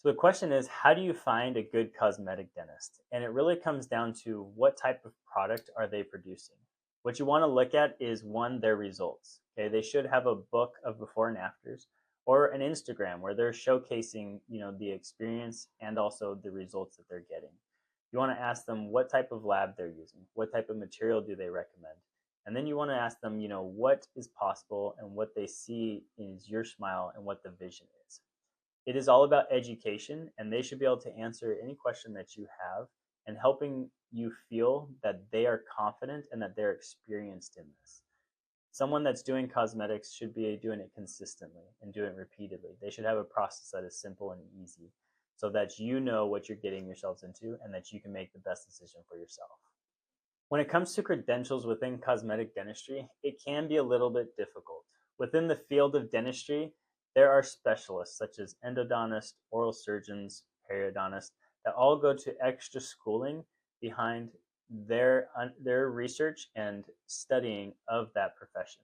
So the question is, how do you find a good cosmetic dentist? And it really comes down to what type of product are they producing. What you want to look at is one, their results. Okay, they should have a book of before and afters, or an Instagram where they're showcasing, the experience and also the results that they're getting. You want to ask them what type of lab they're using, what type of material do they recommend, and then you want to ask them, what is possible and what they see is your smile and what the vision is. It is all about education, and they should be able to answer any question that you have and helping you feel that they are confident and that they're experienced in this. Someone that's doing cosmetics should be doing it consistently and doing it repeatedly. They should have a process that is simple and easy so that you know what you're getting yourselves into and that you can make the best decision for yourself. When it comes to credentials within cosmetic dentistry, it can be a little bit difficult. Within the field of dentistry, there are specialists such as endodontists, oral surgeons, periodontists that all go to extra schooling behind their research and studying of that profession.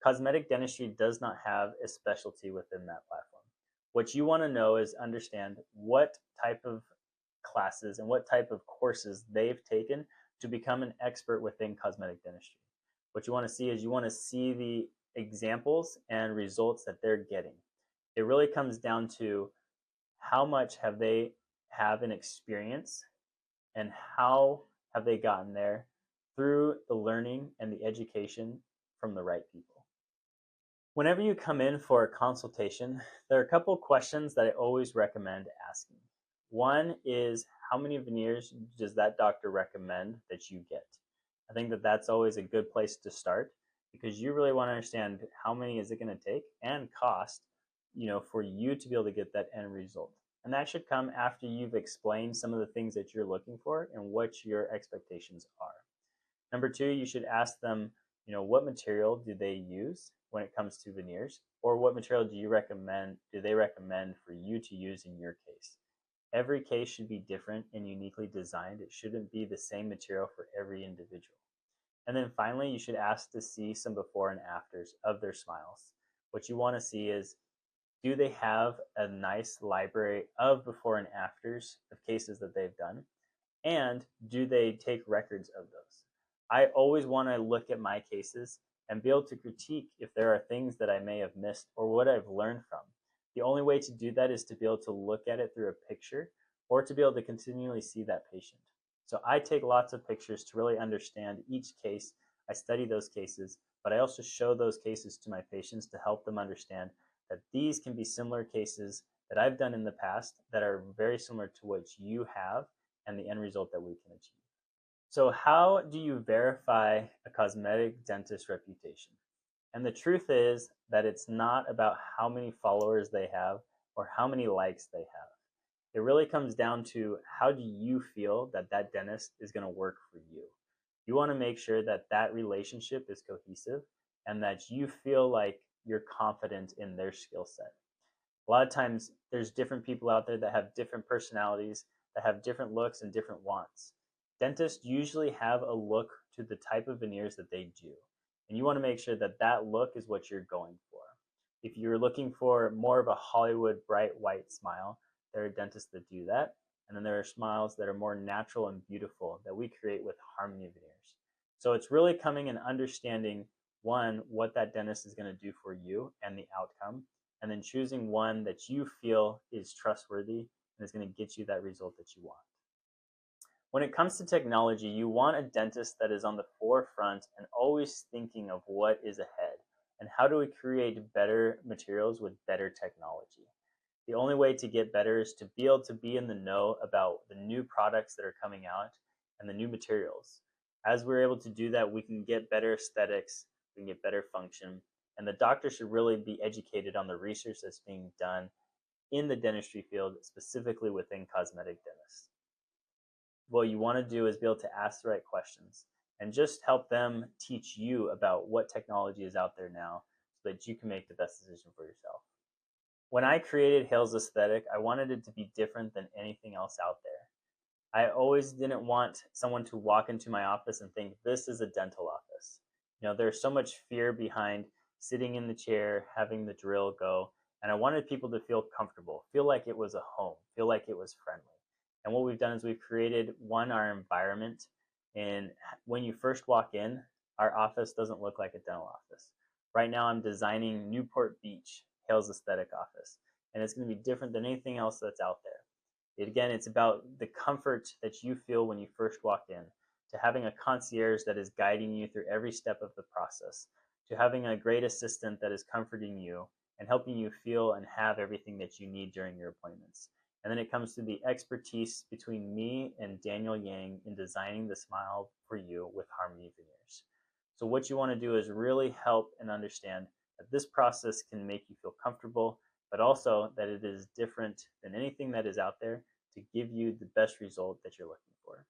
Cosmetic dentistry does not have a specialty within that platform. What you want to know is understand what type of classes and what type of courses they've taken to become an expert within cosmetic dentistry. What you want to see is you want to see the examples and results that they're getting. It really comes down to how much have they have an experience and how have they gotten there through the learning and the education from the right people. Whenever you come in for a consultation, there are a couple of questions that I always recommend asking. One is, how many veneers does that doctor recommend that you get? I think that that's always a good place to start because you really want to understand how many is it going to take and cost, for you to be able to get that end result. And that should come after you've explained some of the things that you're looking for and what your expectations are. Number two, you should ask them, what material do they use when it comes to veneers, or what material do they recommend for you to use in your case? Every case should be different and uniquely designed. It shouldn't be the same material for every individual. And then finally, you should ask to see some before and afters of their smiles. What you want to see is, do they have a nice library of before and afters of cases that they've done? And do they take records of those? I always want to look at my cases and be able to critique if there are things that I may have missed or what I've learned from. The only way to do that is to be able to look at it through a picture or to be able to continually see that patient. So I take lots of pictures to really understand each case. I study those cases, but I also show those cases to my patients to help them understand that these can be similar cases that I've done in the past that are very similar to what you have and the end result that we can achieve. So how do you verify a cosmetic dentist reputation? And the truth is that it's not about how many followers they have or how many likes they have. It really comes down to, how do you feel that that dentist is going to work for you? You want to make sure that that relationship is cohesive and that you feel like you're confident in their skill set. A lot of times there's different people out there that have different personalities, that have different looks and different wants. Dentists usually have a look to the type of veneers that they do. And you want to make sure that that look is what you're going for. If you're looking for more of a Hollywood bright white smile, there are dentists that do that. And then there are smiles that are more natural and beautiful that we create with harmony veneers. So it's really coming and understanding, one, what that dentist is going to do for you and the outcome, and then choosing one that you feel is trustworthy and is going to get you that result that you want. When it comes to technology, you want a dentist that is on the forefront and always thinking of what is ahead and how do we create better materials with better technology. The only way to get better is to be able to be in the know about the new products that are coming out and the new materials. As we're able to do that, we can get better aesthetics, we can get better function, and the doctor should really be educated on the research that's being done in the dentistry field, specifically within cosmetic dentists. What you want to do is be able to ask the right questions and just help them teach you about what technology is out there now so that you can make the best decision for yourself. When I created Hales Aesthetic, I wanted it to be different than anything else out there. I always didn't want someone to walk into my office and think this is a dental office. There's so much fear behind sitting in the chair, having the drill go, And I wanted people to feel comfortable, feel like it was a home, feel like it was friendly. And what we've done is we've created our environment. And when you first walk in, our office doesn't look like a dental office. Right now, I'm designing Newport Beach, Hales Aesthetic office, and it's going to be different than anything else that's out there. Again, it's about the comfort that you feel when you first walk in, to having a concierge that is guiding you through every step of the process, to having a great assistant that is comforting you and helping you feel and have everything that you need during your appointments. And then it comes to the expertise between me and Daniel Yang in designing the smile for you with Harmony Veneers. So what you want to do is really help and understand that this process can make you feel comfortable, but also that it is different than anything that is out there to give you the best result that you're looking for.